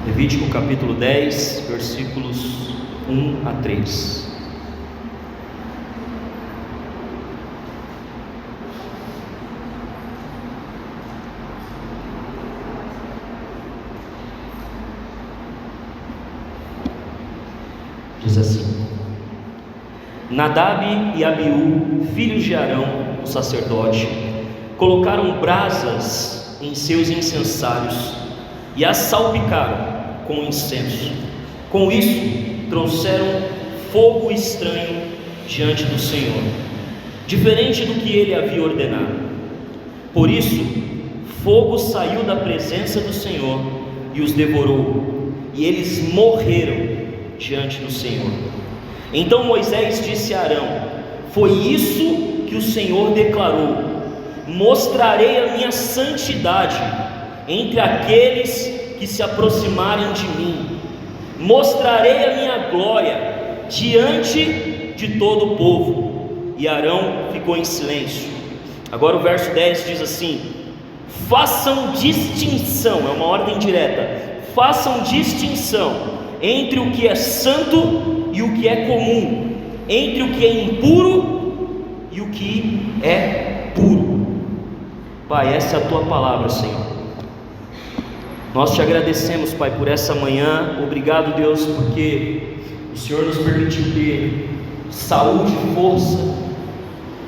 Levítico capítulo 10, versículos 1 a 3. Diz assim: Nadab e Abiú, filhos de Arão, o sacerdote, colocaram brasas em seus incensários e as salpicaram com incenso. Com isso, trouxeram fogo estranho diante do Senhor, diferente do que ele havia ordenado. Por isso, fogo saiu da presença do Senhor e os devorou, e eles morreram diante do Senhor. Então Moisés disse a Arão: foi isso que o Senhor declarou: mostrarei a minha santidade entre aqueles que se aproximarem de mim, mostrarei a minha glória diante de todo o povo. E Arão ficou em silêncio. Agora o verso 10 diz assim: façam distinção, é uma ordem direta, façam distinção entre o que é santo e o que é comum, entre o que é impuro e o que é puro. Pai, essa é a tua palavra, Senhor. Nós te agradecemos, Pai, por essa manhã. Obrigado, Deus, porque o Senhor nos permitiu ter saúde, força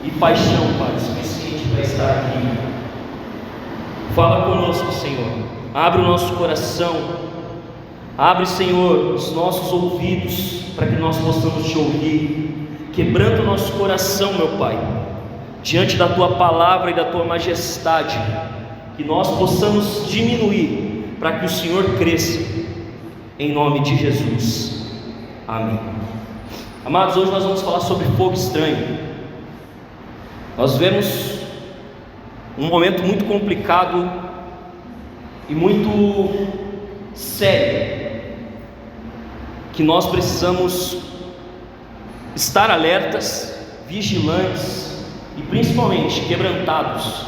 e paixão, Pai, suficiente para estar aqui. Fala conosco, Senhor. Abre o nosso coração. Abre, Senhor, os nossos ouvidos para que nós possamos te ouvir. Quebranta o nosso coração, meu Pai, diante da tua palavra e da tua majestade, que nós possamos diminuir para que o Senhor cresça, em nome de Jesus, amém. Amados, hoje nós vamos falar sobre fogo estranho. Nós vemos um momento muito complicado e muito sério, que nós precisamos estar alertas, vigilantes e principalmente quebrantados,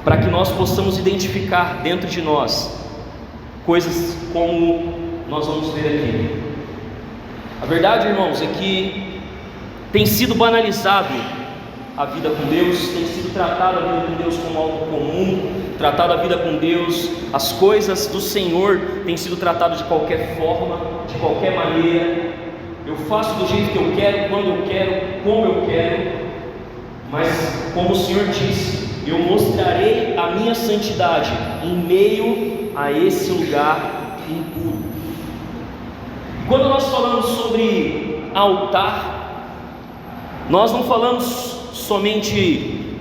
para que nós possamos identificar dentro de nós coisas como nós vamos ver aqui. A verdade, irmãos, é que tem sido banalizado a vida com Deus, tem sido tratada a vida com Deus como algo comum, tratada a vida com Deus, as coisas do Senhor têm sido tratadas de qualquer forma, de qualquer maneira. Eu faço do jeito que eu quero, quando eu quero, como eu quero, mas como o Senhor disse, eu mostrarei a minha santidade em meio a esse lugar impuro. Quando nós falamos sobre altar, nós não falamos somente,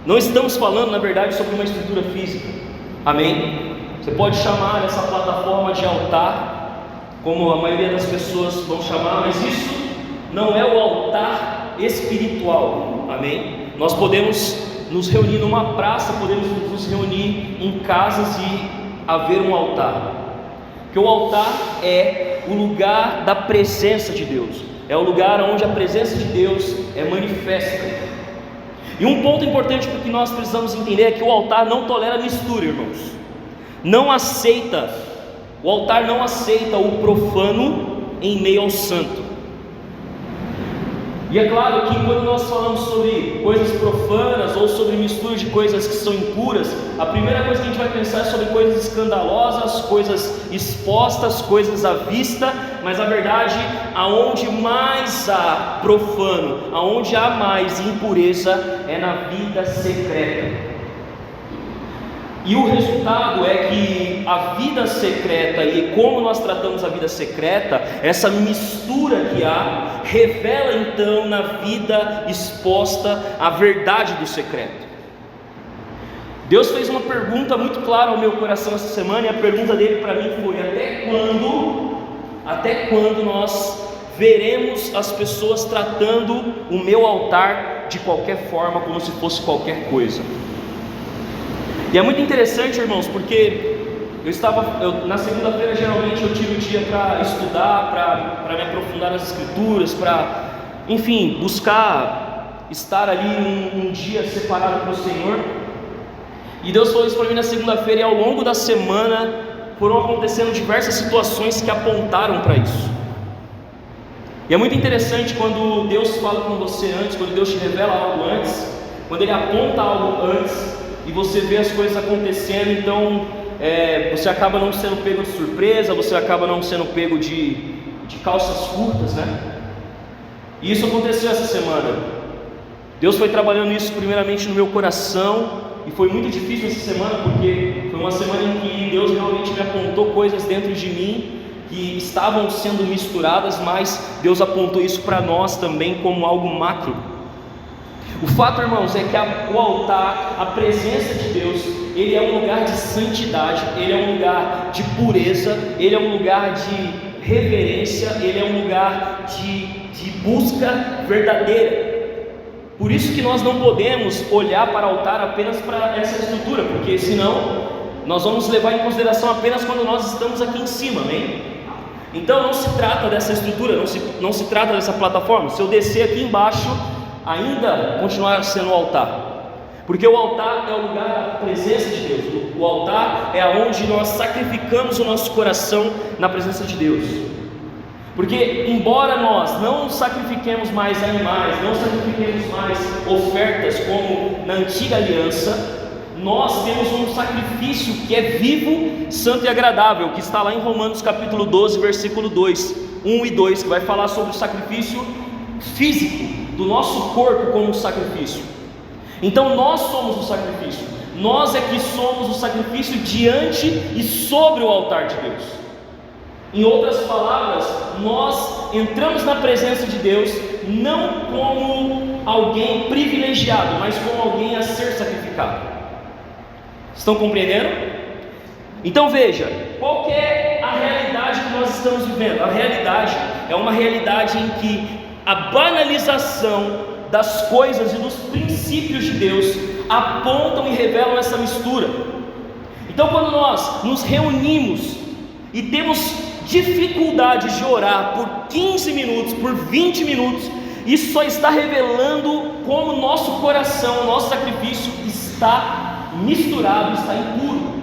não estamos falando na verdade sobre uma estrutura física, amém? Você pode chamar essa plataforma de altar, como a maioria das pessoas vão chamar, mas isso não é o altar espiritual, amém? Nós podemos nos reunir numa praça, podemos nos reunir em casas e haver um altar, porque o altar é o lugar da presença de Deus, é o lugar onde a presença de Deus é manifesta. E um ponto importante que nós precisamos entender é que o altar não tolera mistura, irmãos. Não aceita, o altar não aceita o profano em meio ao santo. E é claro que quando nós falamos sobre coisas profanas ou sobre mistura de coisas que são impuras, a primeira coisa que a gente vai pensar é sobre coisas escandalosas, coisas expostas, coisas à vista. Mas a verdade, aonde mais há profano, aonde há mais impureza, é na vida secreta. E o resultado é que a vida secreta e como nós tratamos a vida secreta, essa mistura que há, revela então na vida exposta a verdade do secreto. Deus fez uma pergunta muito clara ao meu coração essa semana, e a pergunta dele para mim foi: até quando nós veremos as pessoas tratando o meu altar de qualquer forma, como se fosse qualquer coisa? E é muito interessante, irmãos, porque na segunda-feira geralmente eu tiro o dia para estudar, para me aprofundar nas escrituras, para, enfim, buscar estar ali um dia separado para o Senhor. E Deus falou isso para mim na segunda-feira, e ao longo da semana foram acontecendo diversas situações que apontaram para isso. E é muito interessante quando Deus fala com você antes, quando Deus te revela algo antes, quando Ele aponta algo antes e você vê as coisas acontecendo. Então você acaba não sendo pego de surpresa, você acaba não sendo pego de calças curtas, né? E isso aconteceu essa semana. Deus foi trabalhando isso primeiramente no meu coração, e foi muito difícil essa semana, porque foi uma semana em que Deus realmente me apontou coisas dentro de mim que estavam sendo misturadas, mas Deus apontou isso para nós também como algo macro. O fato, irmãos, é que o altar, a presença de Deus, ele é um lugar de santidade, ele é um lugar de pureza, ele é um lugar de reverência, ele é um lugar de busca verdadeira. Por isso que nós não podemos olhar para o altar apenas para essa estrutura, porque senão nós vamos levar em consideração apenas quando nós estamos aqui em cima, amém? Então não se trata dessa estrutura, não se trata dessa plataforma. Se eu descer aqui embaixo, ainda continuar sendo o altar, porque o altar é o lugar da presença de Deus. O altar é onde nós sacrificamos o nosso coração na presença de Deus. Porque embora nós não sacrifiquemos mais animais, não sacrifiquemos mais ofertas como na antiga aliança, nós temos um sacrifício que é vivo, santo e agradável, que está lá em Romanos capítulo 12, versículo 2, 1 e 2, que vai falar sobre o sacrifício físico do nosso corpo como um sacrifício. Então nós somos o sacrifício, nós é que somos o sacrifício diante e sobre o altar de Deus. Em outras palavras, nós entramos na presença de Deus não como alguém privilegiado, mas como alguém a ser sacrificado. Estão compreendendo? Então veja, qual que é a realidade que nós estamos vivendo? A realidade é uma realidade em que a banalização das coisas e dos princípios de Deus apontam e revelam essa mistura. Então quando nós nos reunimos e temos dificuldade de orar por 15 minutos, por 20 minutos, isso só está revelando como o nosso coração, o nosso sacrifício está misturado, está impuro.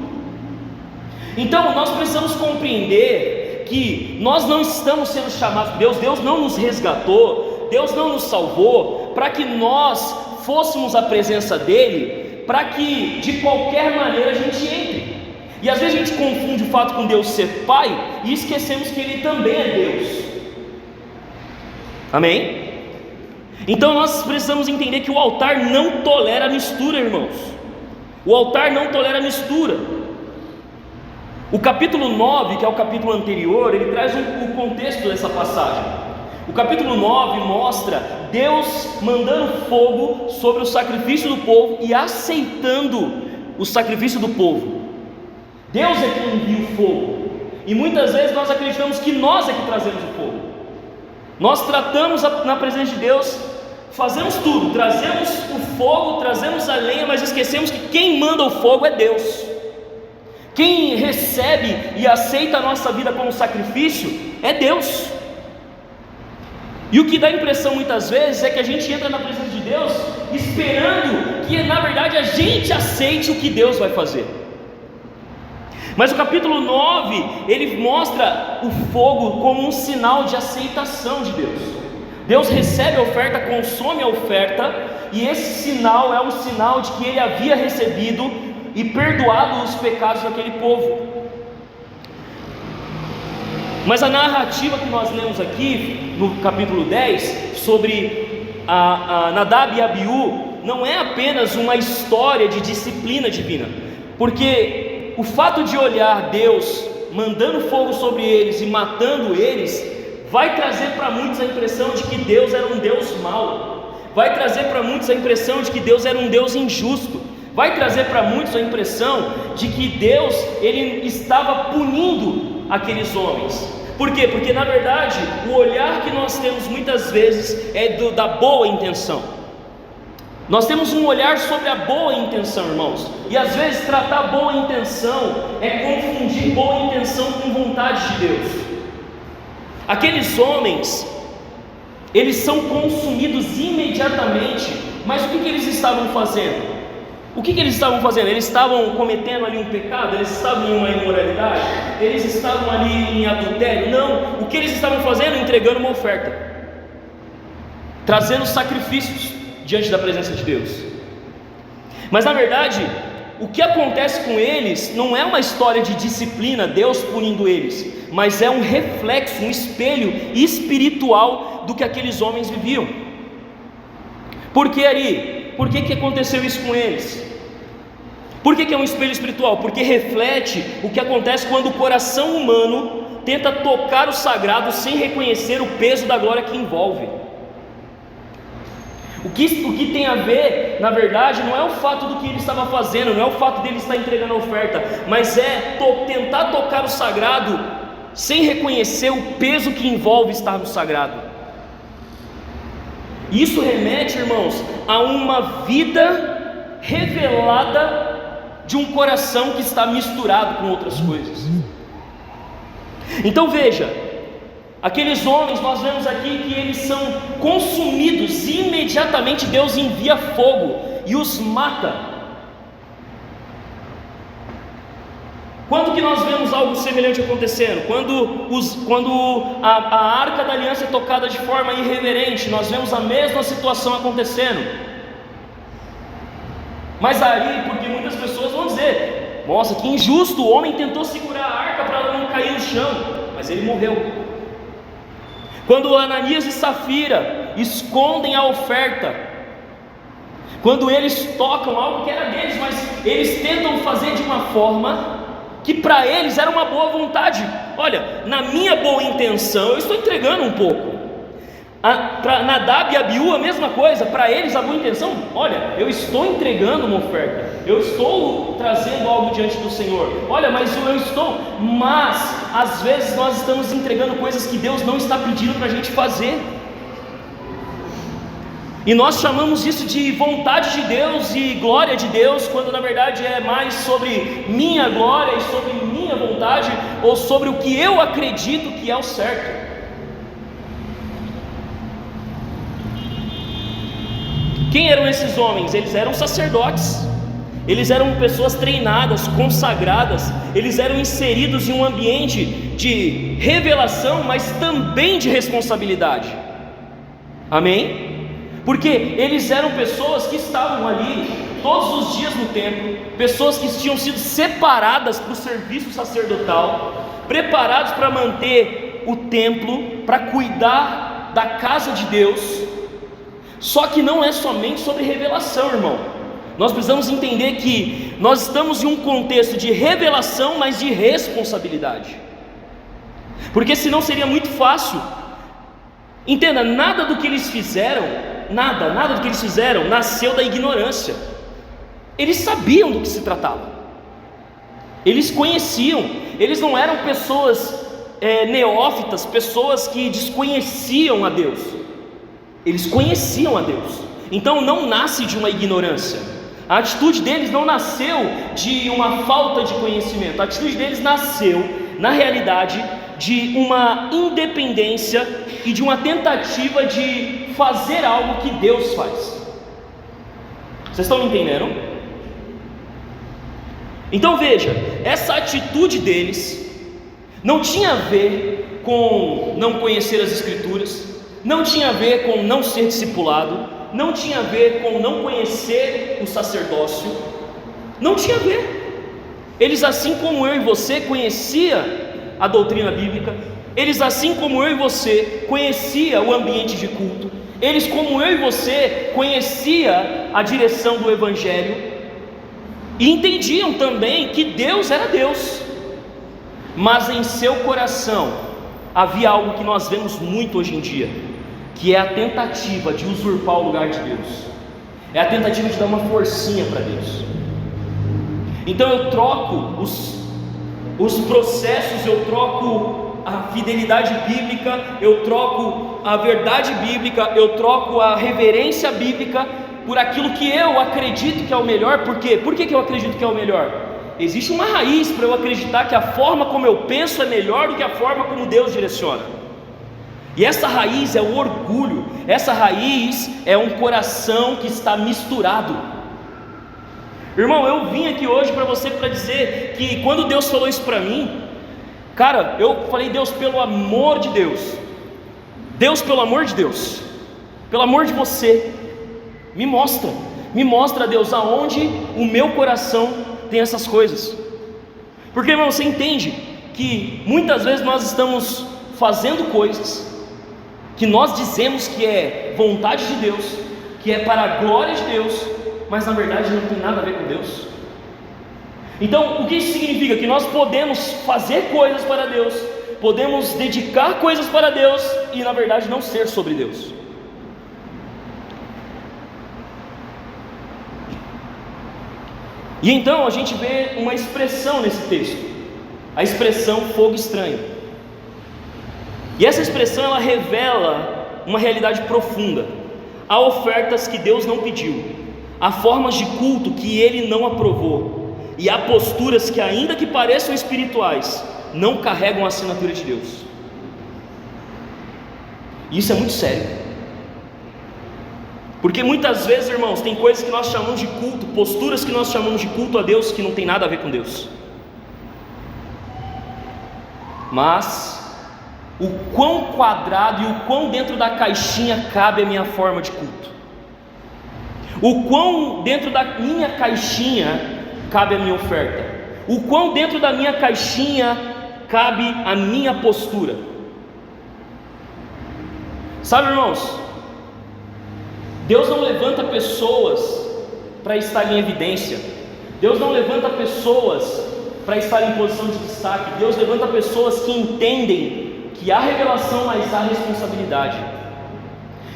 Então nós precisamos compreender que nós não estamos sendo chamados, Deus não nos resgatou, Deus não nos salvou para que nós fôssemos a presença dele, para que de qualquer maneira a gente entre. E às vezes a gente confunde o fato com Deus ser Pai e esquecemos que Ele também é Deus. Amém? Então nós precisamos entender que o altar não tolera mistura, irmãos. O altar não tolera mistura. O capítulo 9, que é o capítulo anterior, ele traz o contexto dessa passagem. O capítulo 9 mostra Deus mandando fogo sobre o sacrifício do povo e aceitando o sacrifício do povo. Deus é quem envia o fogo, e muitas vezes nós acreditamos que nós é que trazemos o fogo. Nós tratamos na presença de Deus, fazemos tudo, trazemos o fogo, trazemos a lenha, mas esquecemos que quem manda o fogo é Deus. Quem recebe e aceita a nossa vida como sacrifício é Deus. E o que dá a impressão muitas vezes é que a gente entra na presença de Deus esperando que na verdade a gente aceite o que Deus vai fazer. Mas o capítulo 9, ele mostra o fogo como um sinal de aceitação de Deus. Deus recebe a oferta, consome a oferta, e esse sinal é um sinal de que ele havia recebido e perdoado os pecados daquele povo. Mas a narrativa que nós lemos aqui no capítulo 10 sobre a Nadab e Abiú não é apenas uma história de disciplina divina, porque o fato de olhar Deus mandando fogo sobre eles e matando eles vai trazer para muitos a impressão de que Deus era um Deus mau, vai trazer para muitos a impressão de que Deus era um Deus injusto, vai trazer para muitos a impressão de que Deus ele estava punindo aqueles homens. Por quê? Porque na verdade o olhar que nós temos muitas vezes é da boa intenção. Nós temos um olhar sobre a boa intenção, irmãos, e às vezes tratar boa intenção é confundir boa intenção com vontade de Deus. Aqueles homens, eles são consumidos imediatamente, mas o que eles estavam fazendo? O que eles estavam fazendo? Eles estavam cometendo ali um pecado? Eles estavam em uma imoralidade? Eles estavam ali em adultério? Não, o que eles estavam fazendo? Entregando uma oferta, trazendo sacrifícios diante da presença de Deus. Mas na verdade, o que acontece com eles não é uma história de disciplina, Deus punindo eles, mas é um reflexo, um espelho espiritual do que aqueles homens viviam. Por que ali? Por que aconteceu isso com eles? Por que é um espelho espiritual? Porque reflete o que acontece quando o coração humano tenta tocar o sagrado sem reconhecer o peso da glória que envolve. O que tem a ver, na verdade, não é o fato do que ele estava fazendo, não é o fato dele estar entregando a oferta, mas é tentar tocar o sagrado sem reconhecer o peso que envolve estar no sagrado. Isso remete, irmãos, a uma vida revelada de um coração que está misturado com outras coisas. Então veja, aqueles homens, nós vemos aqui que eles são consumidos, e imediatamente Deus envia fogo e os mata. Quando que nós vemos algo semelhante acontecendo? Quando a arca da aliança é tocada de forma irreverente, nós vemos a mesma situação acontecendo. Mas aí, porque muitas pessoas vão dizer: nossa, que injusto, o homem tentou segurar a arca para ela não cair no chão, mas ele morreu. Quando Ananias e Safira escondem a oferta, quando eles tocam algo que era deles, mas eles tentam fazer de uma forma que para eles era uma boa vontade. Olha, na minha boa intenção eu estou entregando um pouco. Para Nadab e Abiú a mesma coisa. Para eles a boa intenção, olha, eu estou entregando uma oferta, eu estou trazendo algo diante do Senhor. Olha, mas às vezes nós estamos entregando coisas que Deus não está pedindo para a gente fazer, e nós chamamos isso de vontade de Deus e glória de Deus, quando na verdade é mais sobre minha glória e sobre minha vontade, ou sobre o que eu acredito que é o certo. Quem eram esses homens? Eles eram sacerdotes, eles eram pessoas treinadas, consagradas, eles eram inseridos em um ambiente de revelação, mas também de responsabilidade. Amém? Porque eles eram pessoas que estavam ali todos os dias no templo, pessoas que tinham sido separadas para o serviço sacerdotal, preparados para manter o templo, para cuidar da casa de Deus. Só que não é somente sobre revelação, irmão. Nós precisamos entender que nós estamos em um contexto de revelação, mas de responsabilidade, porque senão seria muito fácil. Entenda, nada do que eles fizeram nasceu da ignorância. Eles sabiam do que se tratava, eles conheciam, eles não eram pessoas neófitas, pessoas que desconheciam a Deus, eles conheciam a Deus. Então não nasce de uma ignorância, a atitude deles não nasceu de uma falta de conhecimento, a atitude deles nasceu, na realidade, de uma independência e de uma tentativa de fazer algo que Deus faz. Vocês estão me entendendo? Então veja, essa atitude deles não tinha a ver com não conhecer as Escrituras, não tinha a ver com não ser discipulado, não tinha a ver com não conhecer o sacerdócio, não tinha a ver. Eles, assim como eu e você, conheciam a doutrina bíblica, eles, assim como eu e você, conheciam o ambiente de culto, eles, como eu e você, conheciam a direção do Evangelho, e entendiam também que Deus era Deus, mas em seu coração havia algo que nós vemos muito hoje em dia, que é a tentativa de usurpar o lugar de Deus, é a tentativa de dar uma forcinha para Deus. Então eu troco os processos, eu troco a fidelidade bíblica, eu troco a verdade bíblica, eu troco a reverência bíblica por aquilo que eu acredito que é o melhor. Por quê? Por que eu acredito que é o melhor? Existe uma raiz para eu acreditar que a forma como eu penso é melhor do que a forma como Deus direciona. E essa raiz é o orgulho, essa raiz é um coração que está misturado. Irmão, eu vim aqui hoje para você para dizer que quando Deus falou isso para mim, cara, eu falei: Deus, pelo amor de Deus, Deus, pelo amor de Deus, pelo amor de você, me mostra, Deus, aonde o meu coração tem essas coisas. Porque, irmão, você entende que muitas vezes nós estamos fazendo coisas que nós dizemos que é vontade de Deus, que é para a glória de Deus, mas na verdade não tem nada a ver com Deus. Então, o que isso significa? Que nós podemos fazer coisas para Deus, podemos dedicar coisas para Deus e na verdade não ser sobre Deus. E então a gente vê uma expressão nesse texto, a expressão fogo estranho. E essa expressão ela revela uma realidade profunda. Há ofertas que Deus não pediu, há formas de culto que Ele não aprovou, e há posturas que, ainda que pareçam espirituais, não carregam a assinatura de Deus. E isso é muito sério. Porque muitas vezes, irmãos, tem coisas que nós chamamos de culto, posturas que nós chamamos de culto a Deus, que não tem nada a ver com Deus. Mas o quão quadrado e o quão dentro da caixinha cabe a minha forma de culto, o quão dentro da minha caixinha cabe a minha oferta, o quão dentro da minha caixinha cabe a minha postura. Sabe, irmãos, Deus não levanta pessoas para estar em evidência, Deus não levanta pessoas para estar em posição de destaque, Deus levanta pessoas que entendem que há revelação, mas há responsabilidade.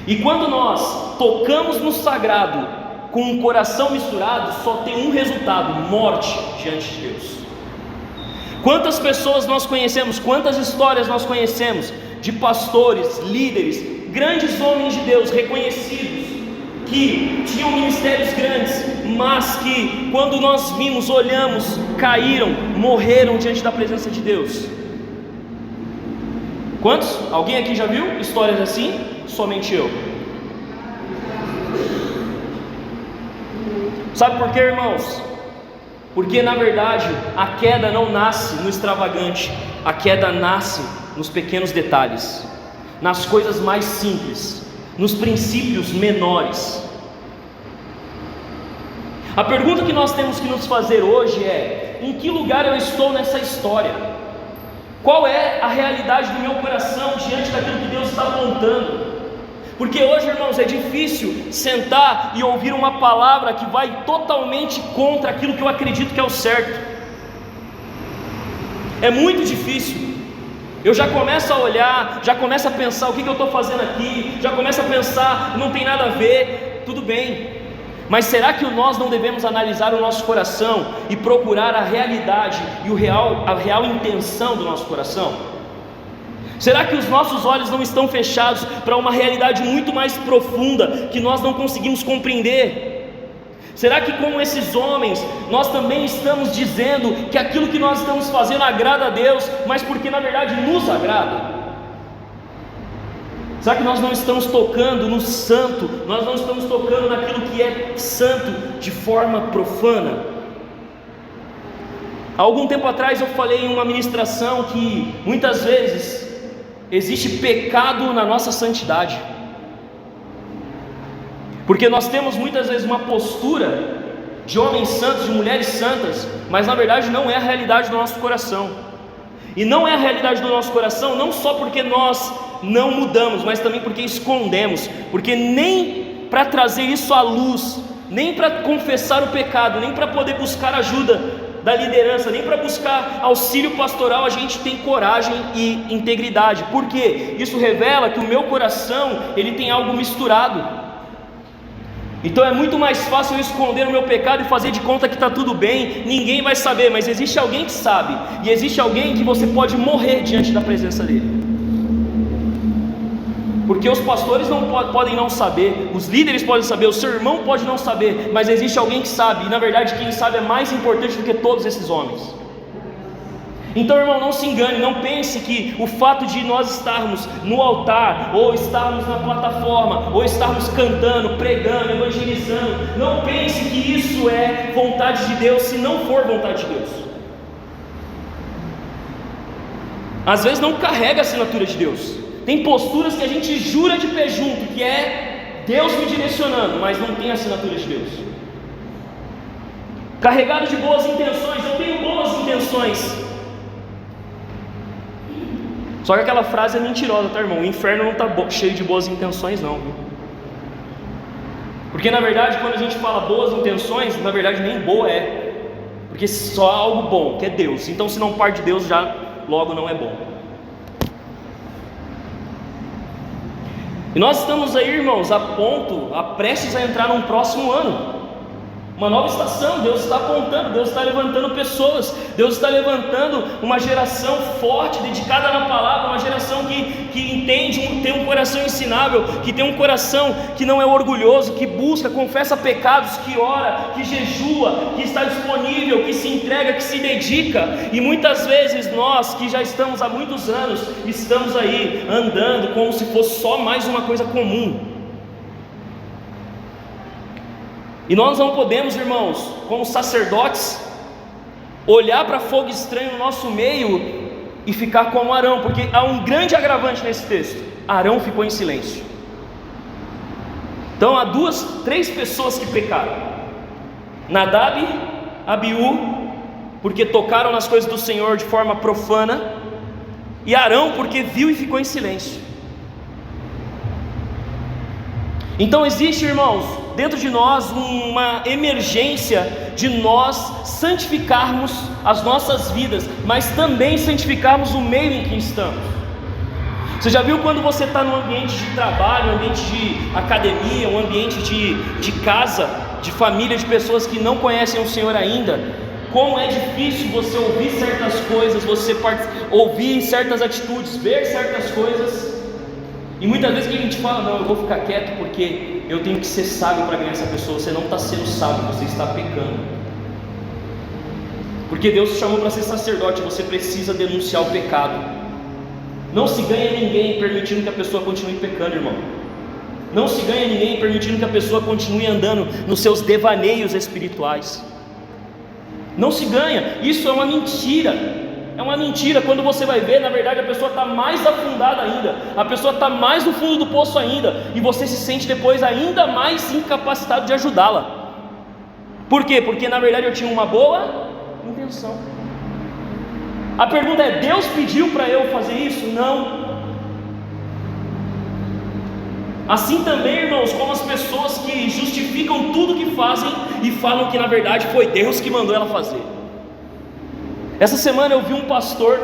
E quando nós tocamos no sagrado com um coração misturado, só tem um resultado: morte diante de Deus. Quantas pessoas nós conhecemos, quantas histórias nós conhecemos de pastores, líderes, grandes homens de Deus, reconhecidos, que tinham ministérios grandes, mas que quando nós vimos, olhamos, caíram, morreram diante da presença de Deus. Quantos? Alguém aqui já viu histórias assim? Somente eu. Sabe por quê, irmãos? Porque na verdade a queda não nasce no extravagante, a queda nasce nos pequenos detalhes, nas coisas mais simples, nos princípios menores. A pergunta que nós temos que nos fazer hoje é: em que lugar eu estou nessa história? Qual é a realidade do meu coração diante daquilo que Deus está apontando? Porque hoje, irmãos, é difícil sentar e ouvir uma palavra que vai totalmente contra aquilo que eu acredito que é o certo. É muito difícil. Eu já começo a olhar, já começo a pensar: o que eu estou fazendo aqui? Já começo a pensar, não tem nada a ver. Tudo bem, mas será que nós não devemos analisar o nosso coração e procurar a realidade e a real intenção do nosso coração? Será que os nossos olhos não estão fechados para uma realidade muito mais profunda que nós não conseguimos compreender? Será que, como esses homens, nós também estamos dizendo que aquilo que nós estamos fazendo agrada a Deus, mas porque na verdade nos agrada? Será que nós não estamos tocando no santo, nós não estamos tocando naquilo que é santo de forma profana? Há algum tempo atrás eu falei em uma ministração que muitas vezes existe pecado na nossa santidade, porque nós temos muitas vezes uma postura de homens santos, de mulheres santas, mas na verdade não é a realidade do nosso coração. E não é a realidade do nosso coração não só porque nós não mudamos, mas também porque escondemos, porque nem para trazer isso à luz, nem para confessar o pecado, nem para poder buscar ajuda da liderança, nem para buscar auxílio pastoral a gente tem coragem e integridade. Por quê? Isso revela que o meu coração ele tem algo misturado. Então é muito mais fácil eu esconder o meu pecado e fazer de conta que está tudo bem, ninguém vai saber, mas existe alguém que sabe, e existe alguém que você pode morrer diante da presença dele. Porque os pastores não podem não saber, os líderes podem saber, o seu irmão pode não saber, mas existe alguém que sabe, e na verdade quem sabe é mais importante do que todos esses homens. Então, irmão, não se engane, não pense que o fato de nós estarmos no altar, ou estarmos na plataforma, ou estarmos cantando, pregando, evangelizando, não pense que isso é vontade de Deus, se não for vontade de Deus. Às vezes não carrega a assinatura de Deus. Tem posturas que a gente jura de pé junto, que é Deus me direcionando, mas não tem a assinatura de Deus. Carregado de boas intenções, eu tenho boas intenções. Só que aquela frase é mentirosa, tá, irmão? O inferno não está cheio de boas intenções, não, viu? Porque na verdade, quando a gente fala boas intenções, na verdade nem boa é, porque só há algo bom, que é Deus. Então, se não parte de Deus, já logo não é bom. E nós estamos aí, irmãos, prestes a entrar num próximo ano, uma nova estação. Deus está apontando, Deus está levantando pessoas, Deus está levantando uma geração forte, dedicada na palavra, uma geração que entende, tem um coração ensinável, que tem um coração que não é orgulhoso, que busca, confessa pecados, que ora, que jejua, que está disponível, que se entrega, que se dedica. E muitas vezes nós, que já estamos há muitos anos, estamos aí andando como se fosse só mais uma coisa comum. E nós não podemos, irmãos, como sacerdotes, olhar para fogo estranho no nosso meio e ficar como Arão, porque há um grande agravante nesse texto: Arão ficou em silêncio. Então há três pessoas que pecaram: Nadab, Abiú, porque tocaram nas coisas do Senhor de forma profana, e Arão, porque viu e ficou em silêncio. Então existe, irmãos, dentro de nós uma emergência de nós santificarmos as nossas vidas, mas também santificarmos o meio em que estamos. Você já viu quando você está num ambiente de trabalho, um ambiente de academia, um ambiente de casa, de família, de pessoas que não conhecem o Senhor ainda, como é difícil você ouvir certas coisas, você ouvir certas atitudes, ver certas coisas. E muitas vezes que a gente fala: não, eu vou ficar quieto porque eu tenho que ser sábio para ganhar essa pessoa. Você não está sendo sábio, você está pecando. Porque Deus te chamou para ser sacerdote, você precisa denunciar o pecado. Não se ganha ninguém permitindo que a pessoa continue pecando, irmão. Não se ganha ninguém permitindo que a pessoa continue andando nos seus devaneios espirituais. Não se ganha, isso é uma mentira. É uma mentira. Quando você vai ver, na verdade a pessoa está mais afundada ainda, a pessoa está mais no fundo do poço ainda, e você se sente depois ainda mais incapacitado de ajudá-la. Por quê? Porque na verdade eu tinha uma boa intenção. A pergunta é: Deus pediu para eu fazer isso? Não. Assim também, irmãos, como as pessoas que justificam tudo que fazem e falam que na verdade foi Deus que mandou ela fazer. Essa semana eu vi um pastor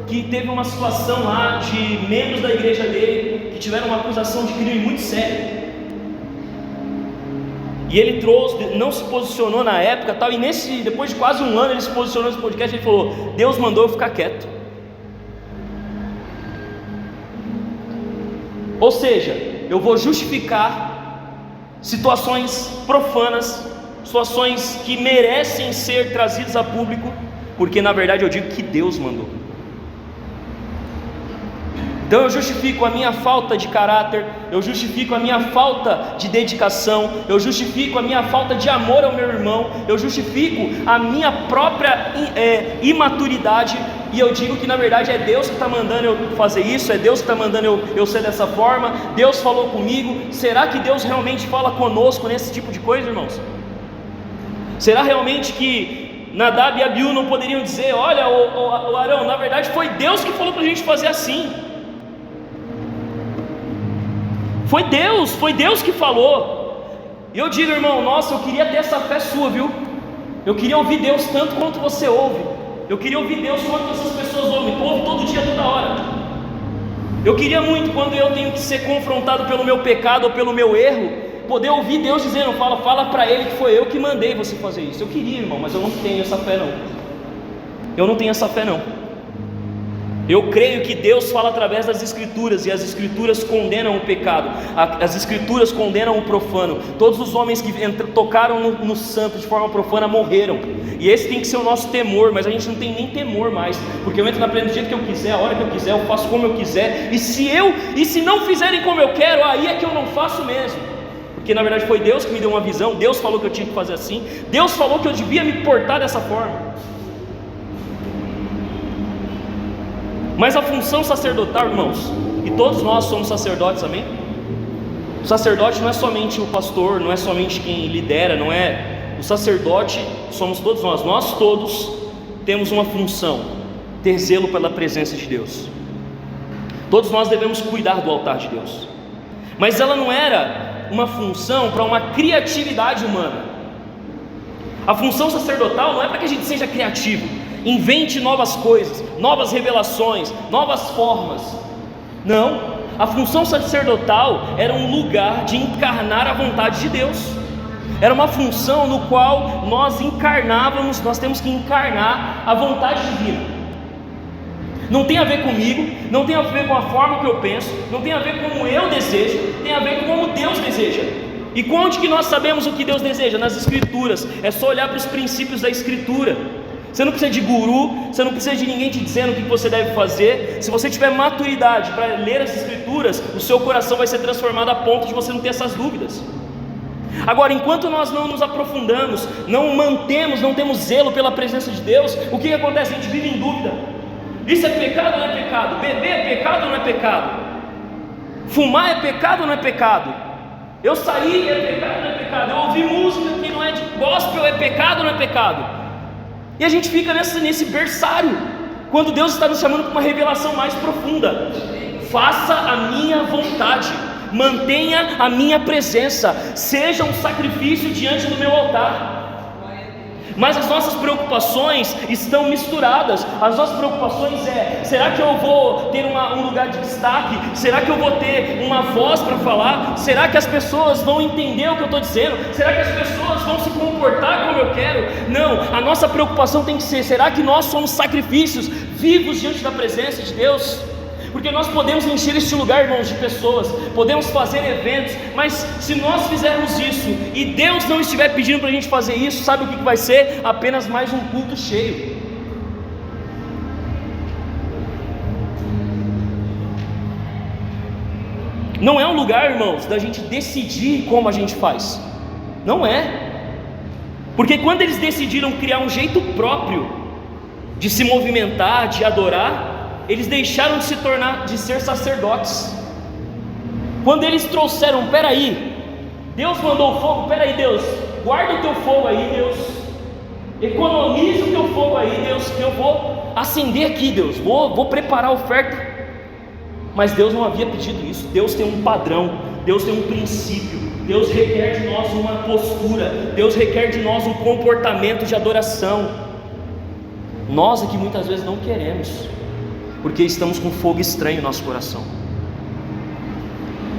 que teve uma situação lá de membros da igreja dele que tiveram uma acusação de crime muito séria. E ele não se posicionou na época tal, e depois de quase um ano ele se posicionou nesse podcast e ele falou: Deus mandou eu ficar quieto. Ou seja, eu vou justificar situações profanas, situações que merecem ser trazidas a público, porque na verdade eu digo que Deus mandou. Então eu justifico a minha falta de caráter, eu justifico a minha falta de dedicação, eu justifico a minha falta de amor ao meu irmão, eu justifico a minha própria imaturidade, e eu digo que na verdade é Deus que está mandando eu fazer isso, é Deus que está mandando eu ser dessa forma, Deus falou comigo. Será que Deus realmente fala conosco nesse tipo de coisa, irmãos? Será realmente que Nadab e Abiú não poderiam dizer: olha, o Arão, na verdade foi Deus que falou para a gente fazer assim? Foi Deus que falou. E eu digo, irmão, nossa, eu queria ter essa fé sua, viu? Eu queria ouvir Deus tanto quanto você ouve. Eu queria ouvir Deus quanto essas pessoas ouvem. Tu ouve todo dia, toda hora. Eu queria muito, quando eu tenho que ser confrontado pelo meu pecado ou pelo meu erro, poder ouvir Deus dizendo: fala para ele que foi eu que mandei você fazer isso. Eu queria, irmão, mas eu não tenho essa fé não. Eu não tenho essa fé não. Eu creio que Deus fala através das Escrituras, e as Escrituras condenam o pecado, as Escrituras condenam o profano. Todos os homens que tocaram no santo de forma profana morreram, e esse tem que ser o nosso temor. Mas a gente não tem nem temor mais, porque eu entro na plena do jeito que eu quiser, a hora que eu quiser, eu faço como eu quiser, e se não fizerem como eu quero, aí é que eu não faço mesmo. Porque na verdade foi Deus que me deu uma visão, Deus falou que eu tinha que fazer assim, Deus falou que eu devia me portar dessa forma. Mas a função sacerdotal, irmãos, e todos nós somos sacerdotes, amém? O sacerdote não é somente o pastor, não é somente quem lidera, não é. O sacerdote somos todos nós. Nós todos temos uma função: ter zelo pela presença de Deus. Todos nós devemos cuidar do altar de Deus. Mas ela não era uma função para uma criatividade humana. A função sacerdotal não é para que a gente seja criativo, invente novas coisas, novas revelações, novas formas. Não, a função sacerdotal era um lugar de encarnar a vontade de Deus. Era uma função no qual nós encarnávamos, nós temos que encarnar a vontade divina. Não tem a ver comigo, não tem a ver com a forma que eu penso, não tem a ver com como eu desejo, tem a ver com como Deus deseja. E onde que nós sabemos o que Deus deseja? Nas Escrituras. É só olhar para os princípios da Escritura. Você não precisa de guru, você não precisa de ninguém te dizendo o que você deve fazer. Se você tiver maturidade para ler as Escrituras, o seu coração vai ser transformado a ponto de você não ter essas dúvidas. Agora, enquanto nós não nos aprofundamos, não mantemos, não temos zelo pela presença de Deus, o que acontece? A gente vive em dúvida. Isso é pecado ou não é pecado? Beber é pecado ou não é pecado? Fumar é pecado ou não é pecado? Eu sair é pecado ou não é pecado? Eu ouvir música que não é de gospel é pecado ou não é pecado? E a gente fica nesse berçário, quando Deus está nos chamando para uma revelação mais profunda. Faça a minha vontade, mantenha a minha presença, seja um sacrifício diante do meu altar. Mas as nossas preocupações estão misturadas. As nossas preocupações será que eu vou ter um lugar de destaque? Será que eu vou ter uma voz para falar? Será que as pessoas vão entender o que eu estou dizendo? Será que as pessoas vão se comportar como eu quero? Não, a nossa preocupação tem que ser: será que nós somos sacrifícios vivos diante da presença de Deus? Porque nós podemos encher este lugar, irmãos, de pessoas, podemos fazer eventos, mas se nós fizermos isso e Deus não estiver pedindo para a gente fazer isso, sabe o que vai ser? Apenas mais um culto cheio. Não é um lugar, irmãos, da gente decidir como a gente faz. Não é. Porque quando eles decidiram criar um jeito próprio de se movimentar, de adorar, eles deixaram de ser sacerdotes. Quando eles trouxeram, peraí, Deus mandou fogo, peraí Deus, guarda o teu fogo aí Deus, economiza o teu fogo aí Deus, que eu vou acender aqui Deus, vou preparar a oferta. Mas Deus não havia pedido isso. Deus tem um padrão, Deus tem um princípio, Deus requer de nós uma postura, Deus requer de nós um comportamento de adoração. Nós aqui muitas vezes não queremos, porque estamos com fogo estranho no nosso coração.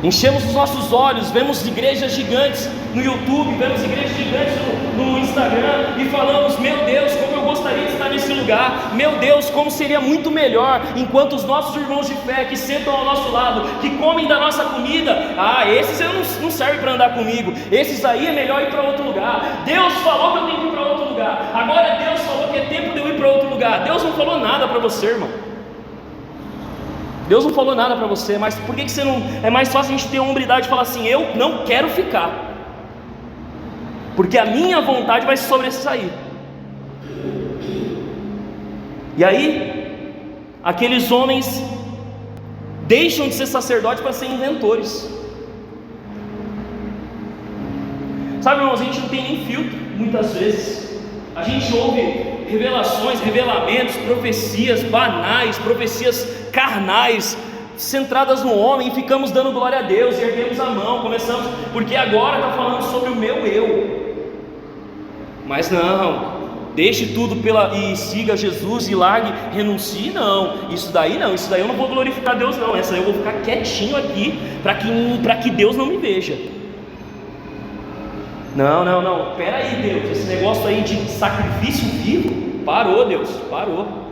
Enchemos os nossos olhos, vemos igrejas gigantes no YouTube, vemos igrejas gigantes no Instagram e falamos: meu Deus, como eu gostaria de estar nesse lugar, meu Deus, como seria muito melhor, enquanto os nossos irmãos de fé que sentam ao nosso lado, que comem da nossa comida, esses não servem para andar comigo, esses aí é melhor ir para outro lugar. Deus falou que eu tenho que ir para outro lugar, agora Deus falou que é tempo de eu ir para outro lugar. Deus não falou nada para você, irmão. Deus não falou nada para você, mas por que você não... É mais fácil a gente ter a hombridade de falar assim: eu não quero ficar, porque a minha vontade vai se sobressair. E aí, aqueles homens deixam de ser sacerdotes para ser inventores. Sabe, irmãos, a gente não tem nem filtro, muitas vezes. A gente ouve revelações, revelamentos, profecias banais, profecias carnais, centradas no homem, e ficamos dando glória a Deus, e erguemos a mão, começamos, porque agora está falando sobre o meu eu. Mas não, deixe tudo e siga Jesus e largue, renuncie. Não, isso daí eu não vou glorificar Deus não, essa eu vou ficar quietinho aqui, para que Deus não me veja. Não, pera aí Deus, esse negócio aí de sacrifício vivo, parou Deus, parou.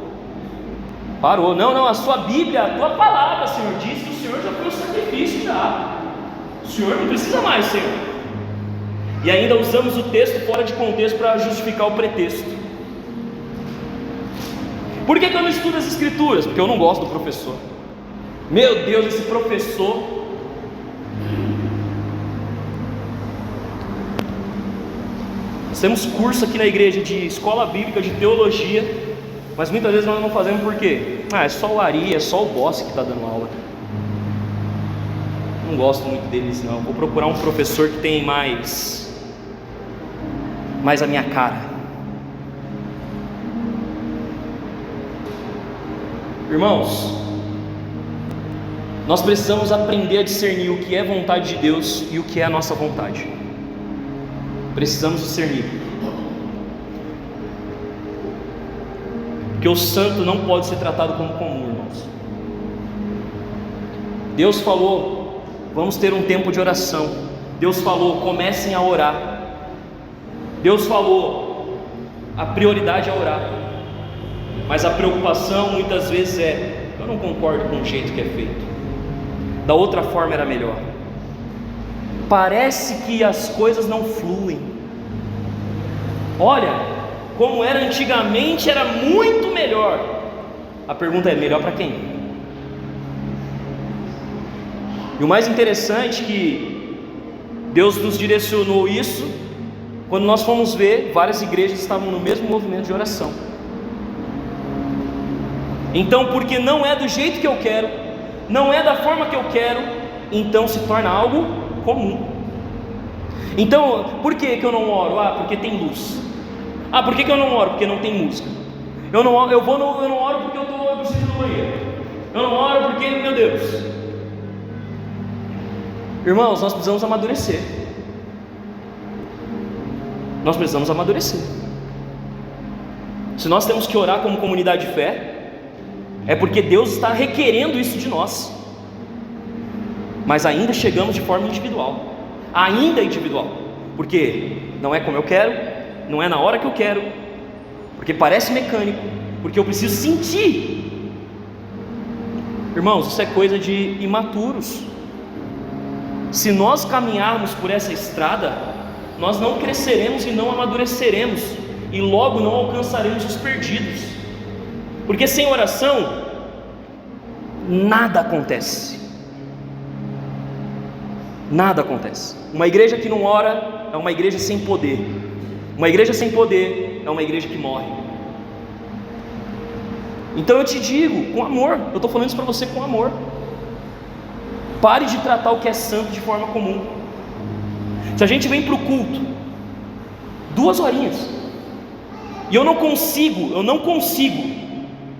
Parou. Não, a sua Bíblia, a tua palavra, Senhor, diz que o Senhor já foi o sacrifício já. O Senhor não precisa mais, Senhor. E ainda usamos o texto fora de contexto para justificar o pretexto. Por que eu não estudo as Escrituras? Porque eu não gosto do professor. Meu Deus, esse professor. Nós temos curso aqui na igreja de escola bíblica, de teologia, mas muitas vezes nós não fazemos por quê? É só o Ari, é só o boss que está dando aula. Não gosto muito deles não. Vou procurar um professor que tem mais a minha cara. Irmãos, nós precisamos aprender a discernir o que é vontade de Deus e o que é a nossa vontade. Precisamos discernir. Porque o santo não pode ser tratado como comum, irmãos. Deus falou, vamos ter um tempo de oração. Deus falou, comecem a orar. Deus falou, a prioridade é orar. Mas a preocupação muitas vezes eu não concordo com o jeito que é feito. Da outra forma era melhor. Parece que as coisas não fluem. Olha, como era antigamente, era muito melhor. A pergunta é: melhor para quem? E o mais interessante é que Deus nos direcionou isso quando nós fomos ver, várias igrejas estavam no mesmo movimento de oração. Então, porque não é do jeito que eu quero, não é da forma que eu quero, então se torna algo comum. Então, por que eu não oro? Porque tem luz. Por que eu não oro? Porque não tem música. Eu não oro porque eu preciso do banheiro. Eu não oro porque, meu Deus. Irmãos, nós precisamos amadurecer. Nós precisamos amadurecer. Se nós temos que orar como comunidade de fé, é porque Deus está requerendo isso de nós. Mas ainda chegamos de forma individual. Ainda individual. Porque não é como eu quero, não é na hora que eu quero, porque parece mecânico, porque eu preciso sentir. Irmãos, isso é coisa de imaturos. Se nós caminharmos por essa estrada, nós não cresceremos e não amadureceremos, e logo não alcançaremos os perdidos. Porque sem oração nada acontece. Nada acontece. Uma igreja que não ora é uma igreja sem poder. Uma igreja sem poder é uma igreja que morre. Então eu te digo, com amor, eu estou falando isso para você com amor. Pare de tratar o que é santo de forma comum. Se a gente vem para o culto 2 horinhas e eu não consigo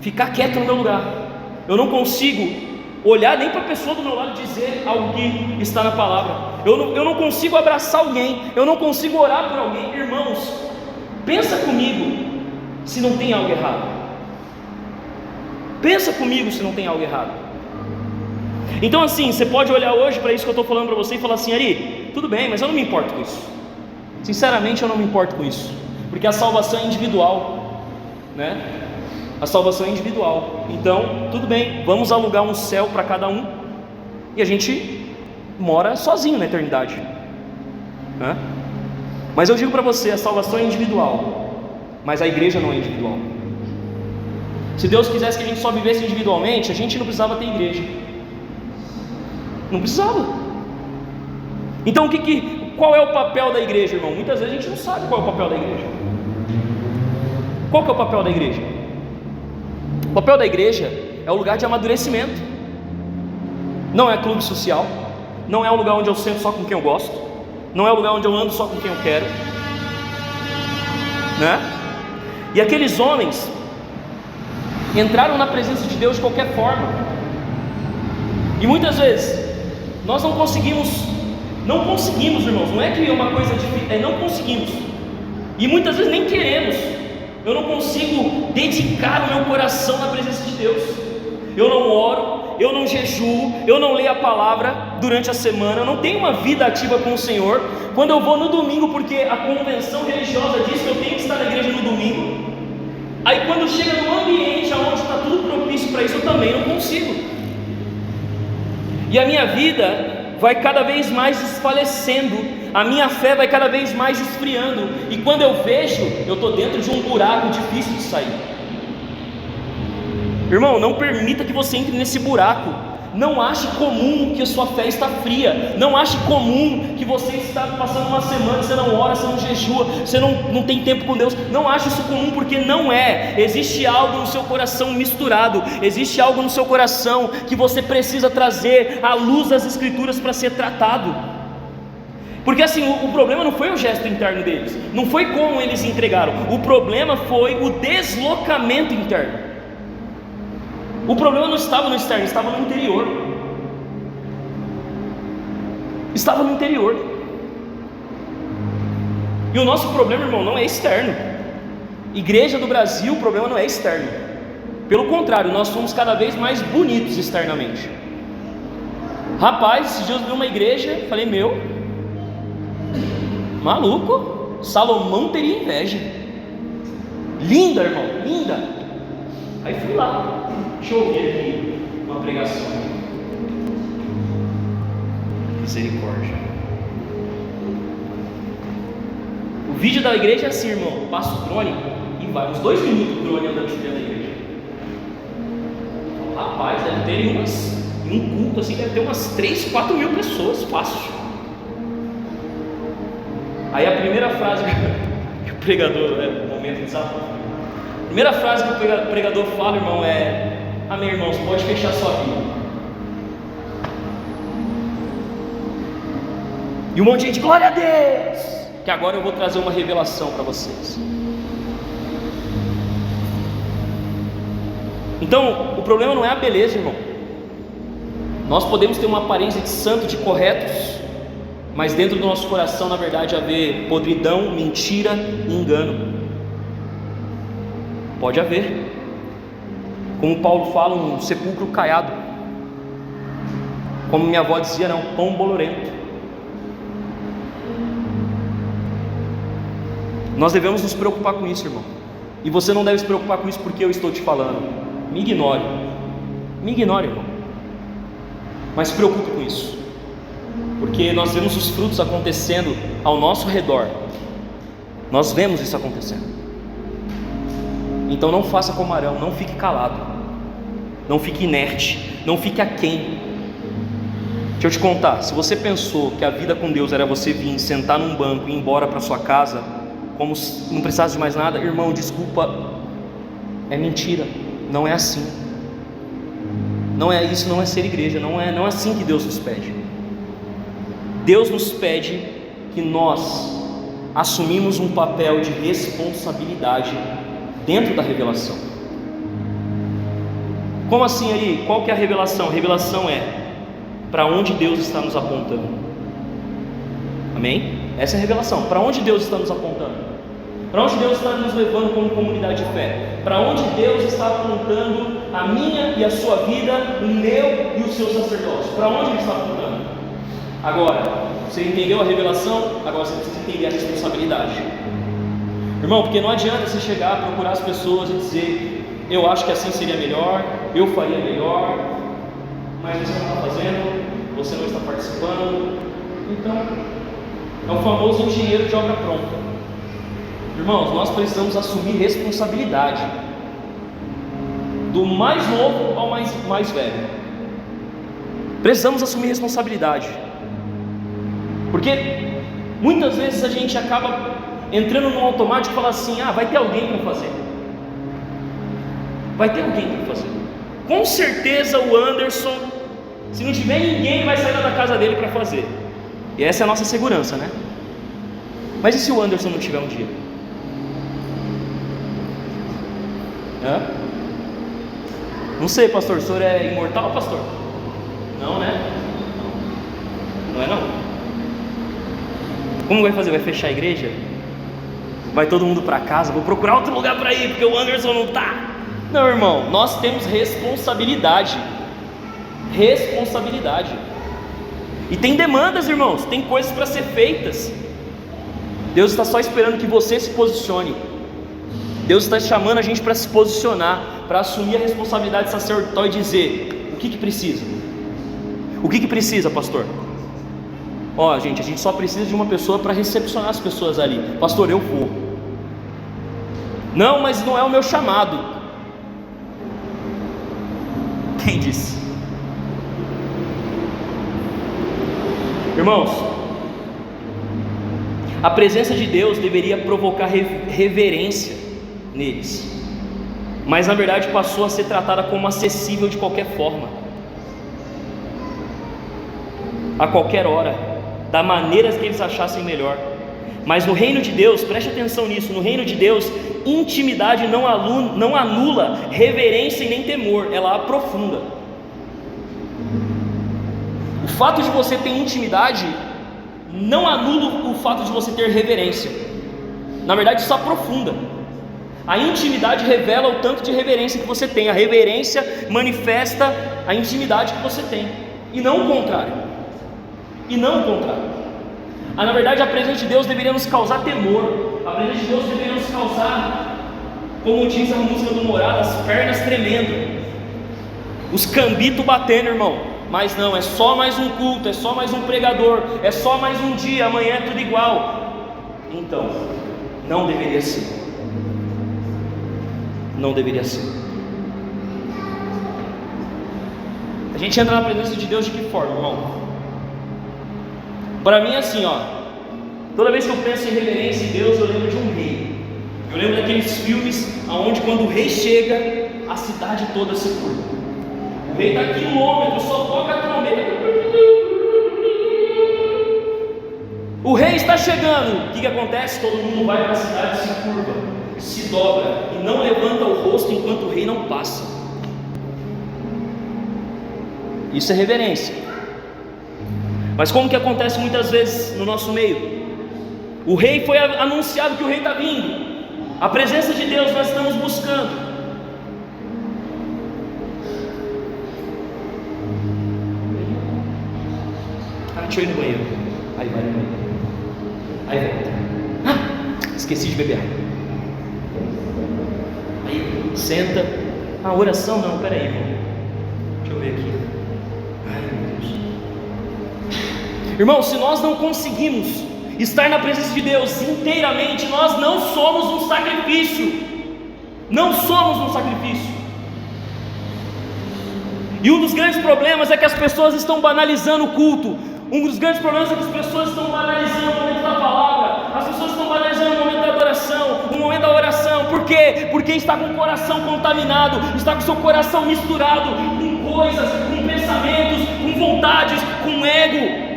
ficar quieto no meu lugar, eu não consigo olhar nem para a pessoa do meu lado e dizer algo que está na palavra, eu não consigo abraçar alguém, eu não consigo orar por alguém. Irmãos, pensa comigo se não tem algo errado. Pensa comigo se não tem algo errado. Então assim, você pode olhar hoje para isso que eu estou falando para você e falar assim: Ari, tudo bem, mas eu não me importo com isso. Sinceramente eu não me importo com isso, porque a salvação é individual, né? A salvação é individual. Então, tudo bem, vamos alugar um céu para cada um, e a gente mora sozinho na eternidade, né? Mas eu digo para você, a salvação é individual, mas a igreja não é individual. Se Deus quisesse que a gente só vivesse individualmente, a gente não precisava ter igreja. Não precisava. Então qual é o papel da igreja, irmão? Muitas vezes a gente não sabe qual é o papel da igreja. Qual que é o papel da igreja? O papel da igreja é o lugar de amadurecimento. Não é clube social. Não é um lugar onde eu sento só com quem eu gosto. Não é um lugar onde eu ando só com quem eu quero, né? E aqueles homens entraram na presença de Deus de qualquer forma. E muitas vezes nós não conseguimos, irmãos. Não é que é uma coisa difícil, não conseguimos. E muitas vezes nem queremos. Eu não consigo dedicar o meu coração na presença de Deus. Eu não oro, eu não jejuo, eu não leio a palavra durante a semana, eu não tenho uma vida ativa com o Senhor. Quando eu vou no domingo, porque a convenção religiosa diz que eu tenho que estar na igreja no domingo, aí quando chega num ambiente onde está tudo propício para isso, eu também não consigo. E a minha vida vai cada vez mais desfalecendo, a minha fé vai cada vez mais esfriando, e quando eu vejo, eu estou dentro de um buraco difícil de sair. Irmão, não permita que você entre nesse buraco. Não ache comum que a sua fé está fria. Não ache comum que você está passando uma semana, você não ora, você não jejua, você não tem tempo com Deus. Não ache isso comum, porque não é. Existe algo no seu coração misturado. Existe algo no seu coração que você precisa trazer à luz das Escrituras para ser tratado. Porque assim, o problema não foi o gesto interno deles, não foi como eles entregaram. O problema foi o deslocamento interno. O problema não estava no externo, estava no interior. Estava no interior. E o nosso problema, irmão, não é externo. Igreja do Brasil, o problema não é externo. Pelo contrário, nós somos cada vez mais bonitos externamente. Rapaz, esses dias eu vi uma igreja, falei, maluco, Salomão teria inveja. Linda, irmão, linda. Aí fui lá. Deixa eu ouvir aqui uma pregação. Misericórdia. O vídeo da igreja é assim, irmão. Passa o drone e vai uns 2 minutos o drone andando dentro da igreja. Rapaz, deve ter um culto assim, deve ter umas 3, 4 mil pessoas, fácil. Aí a primeira frase que o pregador, no momento de desafio, a primeira frase que o pregador fala, irmão, é: amém, irmãos, pode fechar sua vida. E um monte de gente, glória a Deus, que agora eu vou trazer uma revelação para vocês. Então, o problema não é a beleza, irmão. Nós podemos ter uma aparência de santo, de corretos, mas dentro do nosso coração, na verdade, haver podridão, mentira e engano. Pode haver. Como Paulo fala, um sepulcro caiado. Como minha avó dizia, era um pão bolorento. Nós devemos nos preocupar com isso, irmão. E você não deve se preocupar com isso porque eu estou te falando. Me ignore, irmão. Mas se preocupe com isso, porque nós vemos os frutos acontecendo ao nosso redor. Nós vemos isso acontecendo. Então não faça como Arão, não fique calado, não fique inerte, não fique aquém. Deixa eu te contar, se você pensou que a vida com Deus era você vir, sentar num banco e ir embora para sua casa, como se não precisasse de mais nada, irmão, desculpa, é mentira, não é assim. Não é isso, não é ser igreja, não é assim que Deus nos pede. Deus nos pede que nós assumimos um papel de responsabilidade dentro da revelação. Como assim, Ari? Qual que é a revelação? A revelação é para onde Deus está nos apontando. Amém? Essa é a revelação. Para onde Deus está nos apontando? Para onde Deus está nos levando como comunidade de fé? Para onde Deus está apontando a minha e a sua vida, o meu e o seu sacerdócio? Para onde Ele está apontando? Agora, você entendeu a revelação? Agora você precisa entender a responsabilidade. Irmão, porque não adianta você chegar, procurar as pessoas e dizer: eu acho que assim seria melhor, eu faria melhor, mas você não está fazendo, você não está participando. Então, é o famoso engenheiro de obra pronta. Irmãos, nós precisamos assumir responsabilidade, do mais novo ao mais velho. Precisamos assumir responsabilidade, porque muitas vezes a gente acaba entrando no automático e fala assim: vai ter alguém para fazer. Vai ter alguém para fazer. Com certeza o Anderson, se não tiver ninguém, vai sair da casa dele para fazer. E essa é a nossa segurança, né? Mas e se o Anderson não tiver um dia? Não sei, pastor, o senhor é imortal, pastor? Não, né? Não é não. Como vai fazer? Vai fechar a igreja? Vai todo mundo para casa? Vou procurar outro lugar para ir, porque o Anderson não está. Não, irmão, nós temos responsabilidade. Responsabilidade. E tem demandas, irmãos, tem coisas para ser feitas. Deus está só esperando que você se posicione. Deus está chamando a gente para se posicionar, para assumir a responsabilidade sacerdotal e dizer: o que precisa? O que precisa, pastor? Ó, gente, a gente só precisa de uma pessoa para recepcionar as pessoas ali. Pastor, eu vou. Não, mas não é o meu chamado. Quem disse? Irmãos, a presença de Deus deveria provocar reverência neles, mas na verdade passou a ser tratada como acessível de qualquer forma, a qualquer hora, da maneira que eles achassem melhor. Mas no reino de Deus, preste atenção nisso, no reino de Deus, intimidade não anula reverência e nem temor, ela aprofunda. O fato de você ter intimidade não anula o fato de você ter reverência. Na verdade, isso aprofunda. A intimidade revela o tanto de reverência que você tem. A reverência manifesta a intimidade que você tem, e não o contrário. Na verdade, a presença de Deus deveria nos causar temor. A presença de Deus deveria nos causar, como diz a música do Morada, as pernas tremendo, os cambitos batendo, irmão. Mas não, é só mais um culto, é só mais um pregador, é só mais um dia, amanhã é tudo igual. Então, não deveria ser. Não deveria ser. A gente entra na presença de Deus de que forma, irmão? Para mim é assim, ó. Toda vez que eu penso em reverência em Deus, eu lembro de um rei. Eu lembro daqueles filmes onde quando o rei chega, a cidade toda se curva. O rei está a quilômetros, só toca a trombeta. O rei está chegando. O que acontece? Todo mundo vai para a cidade, se curva, se dobra e não levanta o rosto enquanto o rei não passa. Isso é reverência. Mas como que acontece muitas vezes no nosso meio? O rei foi anunciado que o rei está vindo. A presença de Deus nós estamos buscando. Deixa eu ir no banheiro. Aí vai no banheiro. Aí volta. Esqueci de beber água. Aí senta. Oração não, peraí, irmão. Deixa eu ver aqui. Ai meu Deus. Irmão, se nós não conseguimos estar na presença de Deus inteiramente, nós não somos um sacrifício. Não somos um sacrifício. E um dos grandes problemas é que as pessoas estão banalizando o culto. Um dos grandes problemas é que as pessoas estão banalizando o momento da palavra. As pessoas estão banalizando o momento da adoração, o momento da oração. Por quê? Porque está com o coração contaminado, está com o seu coração misturado com coisas, com pensamentos, com vontades, com ego.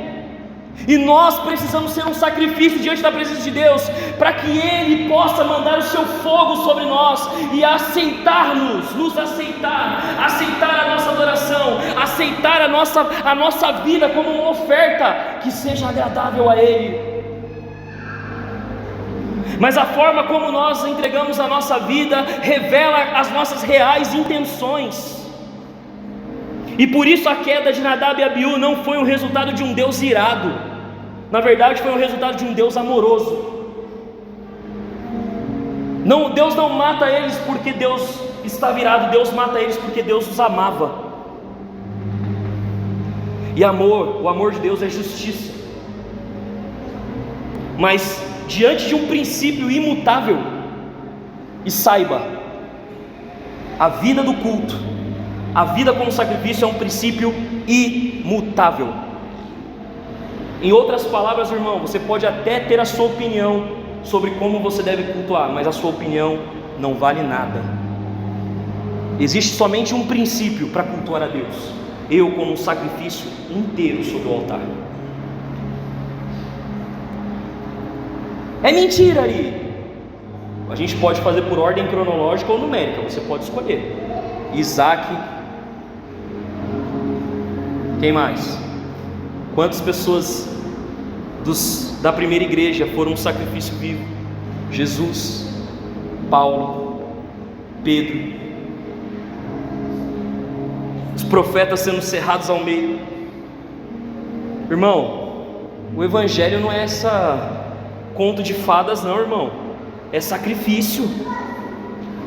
E nós precisamos ser um sacrifício diante da presença de Deus, para que Ele possa mandar o seu fogo sobre nós e aceitar-nos, nos aceitar a nossa adoração, aceitar a nossa vida como uma oferta que seja agradável a Ele. Mas a forma como nós entregamos a nossa vida revela as nossas reais intenções. E por isso a queda de Nadab e Abiú não foi um resultado de um Deus irado. Na verdade foi um resultado de um Deus amoroso. Não, Deus não mata eles porque Deus está virado. Deus mata eles porque Deus os amava. E o amor de Deus é justiça. Mas diante de um princípio imutável, e saiba, a vida do culto, a vida como sacrifício é um princípio imutável. Em outras palavras, irmão, você pode até ter a sua opinião sobre como você deve cultuar, mas a sua opinião não vale nada. Existe somente um princípio para cultuar a Deus: eu como um sacrifício inteiro sobre o altar. É mentira aí. A gente pode fazer por ordem cronológica ou numérica, você pode escolher. Isaac. Quem mais? Quantas pessoas da primeira igreja foram um sacrifício vivo? Jesus, Paulo, Pedro, os profetas sendo cerrados ao meio. Irmão, o evangelho não é essa conto de fadas não, irmão. É sacrifício,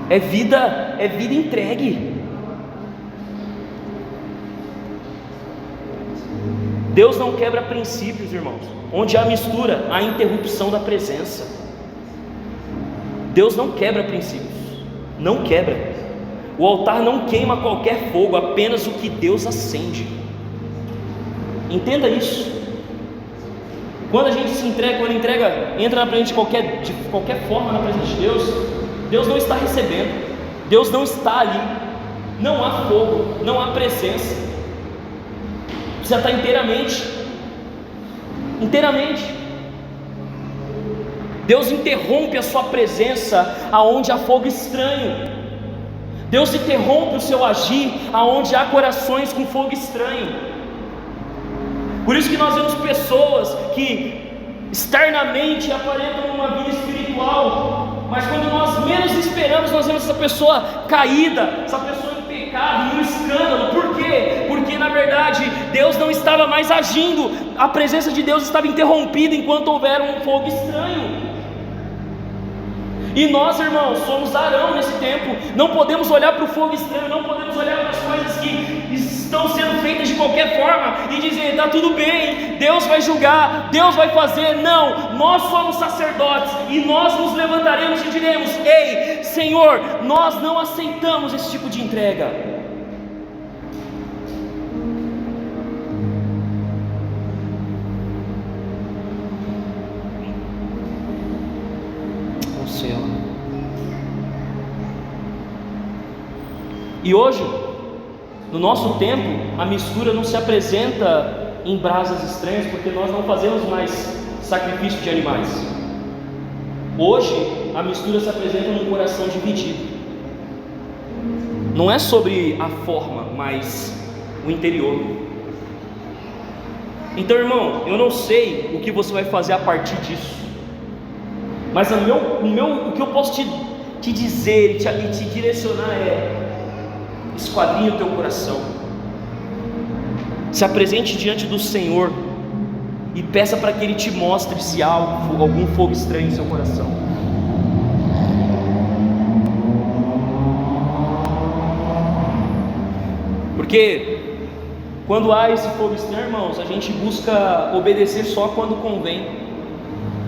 é vida é vida entregue. Deus não quebra princípios, irmãos. Onde há mistura, há interrupção da presença. Deus não quebra princípios, não quebra. O altar não queima qualquer fogo, apenas o que Deus acende. Entenda isso. Quando a gente se entrega, entra na presença de qualquer forma na presença de Deus, Deus não está recebendo, Deus não está ali, não há fogo, não há presença. Precisa estar inteiramente. Deus interrompe a sua presença aonde há fogo estranho. Deus interrompe o seu agir aonde há corações com fogo estranho. Por isso que nós vemos pessoas que externamente aparentam uma vida espiritual, mas quando nós menos esperamos, nós vemos essa pessoa caída, essa pessoa em pecado, em um escândalo. Por quê? Porque na verdade Deus não estava mais agindo, a presença de Deus estava interrompida enquanto houver um fogo estranho. E nós, irmãos, somos Arão nesse tempo. Não podemos olhar para o fogo estranho, não podemos olhar para as coisas que estão sendo feitas de qualquer forma e dizer, está tudo bem, Deus vai julgar, Deus vai fazer. Não, nós somos sacerdotes e nós nos levantaremos e diremos, ei, Senhor, nós não aceitamos esse tipo de entrega. E hoje, no nosso tempo, a mistura não se apresenta em brasas estranhas, porque nós não fazemos mais sacrifício de animais. Hoje, a mistura se apresenta num coração dividido. Não é sobre a forma, mas o interior. Então, irmão, eu não sei o que você vai fazer a partir disso, mas o que eu posso te dizer e te direcionar é: esquadrinhe o teu coração, se apresente diante do Senhor e peça para que Ele te mostre se há algum fogo estranho em seu coração. Porque quando há esse fogo estranho, irmãos, a gente busca obedecer só quando convém.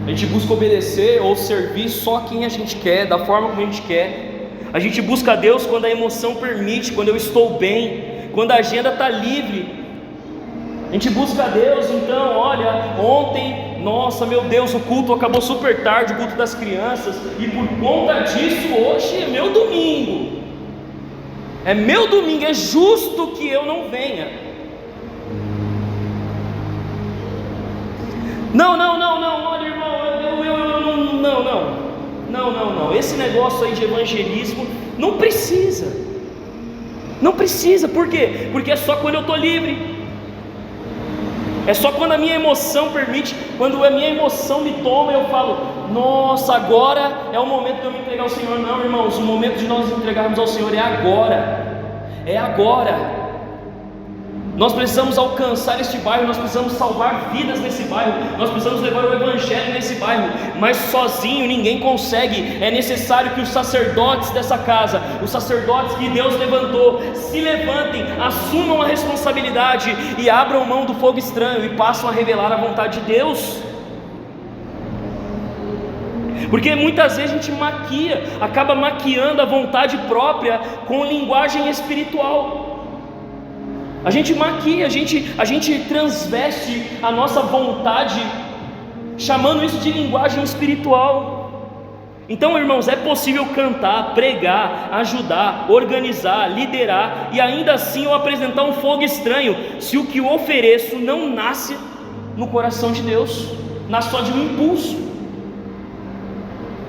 A gente busca obedecer ou servir só quem a gente quer, da forma como a gente quer. A gente busca a Deus quando a emoção permite, quando eu estou bem, quando a agenda está livre. A gente busca a Deus, então, olha, ontem, nossa, meu Deus, o culto acabou super tarde, o culto das crianças, e por conta disso, hoje é meu domingo. É justo que eu não venha. Não, olha, irmão, não, esse negócio aí de evangelismo não precisa, por quê? Porque é só quando eu estou livre, é só quando a minha emoção permite, quando a minha emoção me toma, eu falo, nossa, agora é o momento de eu me entregar ao Senhor. Não, irmãos, o momento de nós nos entregarmos ao Senhor é agora. Nós precisamos alcançar este bairro, nós precisamos salvar vidas nesse bairro, nós precisamos levar o evangelho nesse bairro, mas sozinho ninguém consegue. É necessário que os sacerdotes dessa casa, os sacerdotes que Deus levantou, se levantem, assumam a responsabilidade e abram mão do fogo estranho e passam a revelar a vontade de Deus. Porque muitas vezes a gente acaba maquiando a vontade própria com linguagem espiritual. A gente maquia, a gente transveste a nossa vontade, chamando isso de linguagem espiritual. Então, irmãos, é possível cantar, pregar, ajudar, organizar, liderar, e ainda assim eu apresentar um fogo estranho, se o que eu ofereço não nasce no coração de Deus, nasce só de um impulso.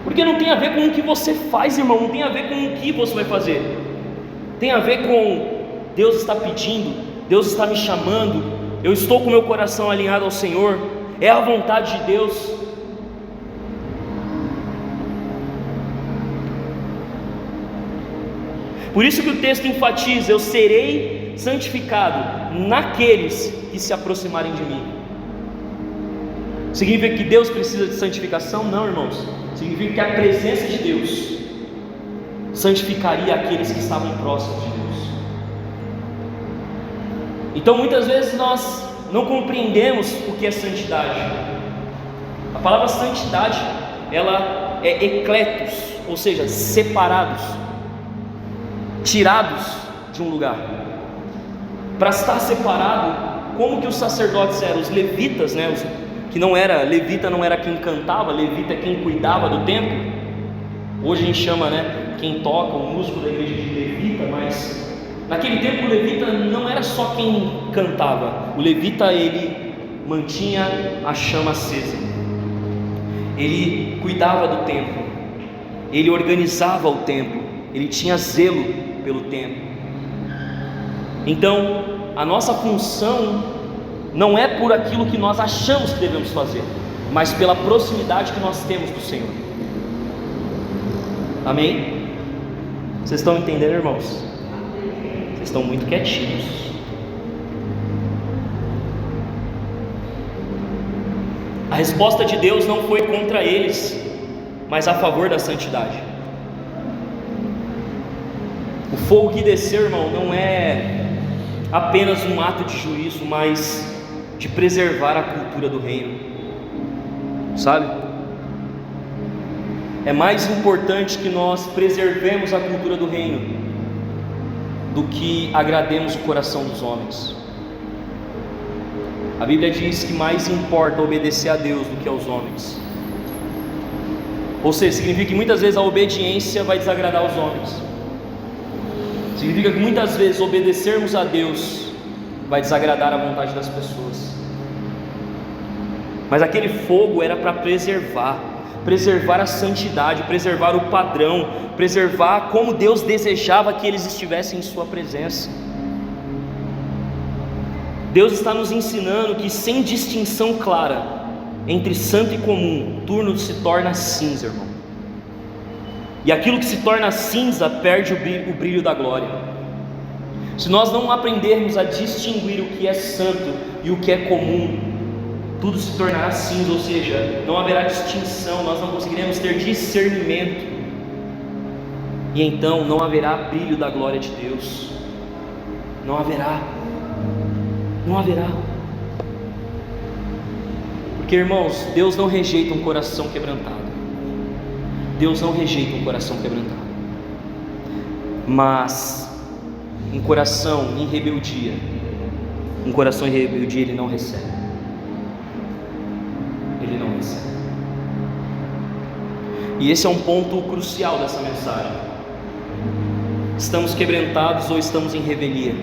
Porque não tem a ver com o que você faz, irmão, não tem a ver com o que você vai fazer, tem a ver com Deus está pedindo, Deus está me chamando, eu estou com meu coração alinhado ao Senhor, é a vontade de Deus. Por isso que o texto enfatiza: eu serei santificado naqueles que se aproximarem de mim. Significa que Deus precisa de santificação? Não, irmãos. Significa que a presença de Deus santificaria aqueles que estavam próximos de Deus. Então muitas vezes nós não compreendemos o que é santidade. A palavra santidade, ela é ecletos, ou seja, separados, tirados de um lugar. Para estar separado, como que os sacerdotes eram? Os levitas, né? Que não era, levita não era quem cantava, levita é quem cuidava do templo. Hoje a gente chama, né, quem toca, o músico da igreja de levita, mas naquele tempo o levita não era só quem cantava. O levita, ele mantinha a chama acesa, ele cuidava do templo, ele organizava o templo, ele tinha zelo pelo templo. Então a nossa função não é por aquilo que nós achamos que devemos fazer, mas pela proximidade que nós temos do Senhor. Amém? Vocês estão entendendo, irmãos? Vocês estão muito quietinhos. A resposta de Deus não foi contra eles, mas a favor da santidade. O fogo que desceu, irmão, não é apenas um ato de juízo, mas de preservar a cultura do reino, sabe? É mais importante que nós preservemos a cultura do reino do que agrademos o coração dos homens. A Bíblia diz que mais importa obedecer a Deus do que aos homens. Ou seja, significa que muitas vezes a obediência vai desagradar os homens. Significa que muitas vezes obedecermos a Deus vai desagradar a vontade das pessoas. Mas aquele fogo era para preservar a santidade, preservar o padrão, preservar como Deus desejava que eles estivessem em sua presença. Deus está nos ensinando que sem distinção clara entre santo e comum, tudo se torna cinza, irmão. E aquilo que se torna cinza perde o brilho da glória. Se nós não aprendermos a distinguir o que é santo e o que é comum, tudo se tornará cinza, ou seja, não haverá distinção, nós não conseguiremos ter discernimento, e então não haverá brilho da glória de Deus. Não haverá. Porque, irmãos, Deus não rejeita um coração quebrantado. Deus não rejeita um coração quebrantado, mas um coração em rebeldia Ele não recebe. Ele não recebe. E esse é um ponto crucial dessa mensagem. Estamos quebrantados ou estamos em revelia?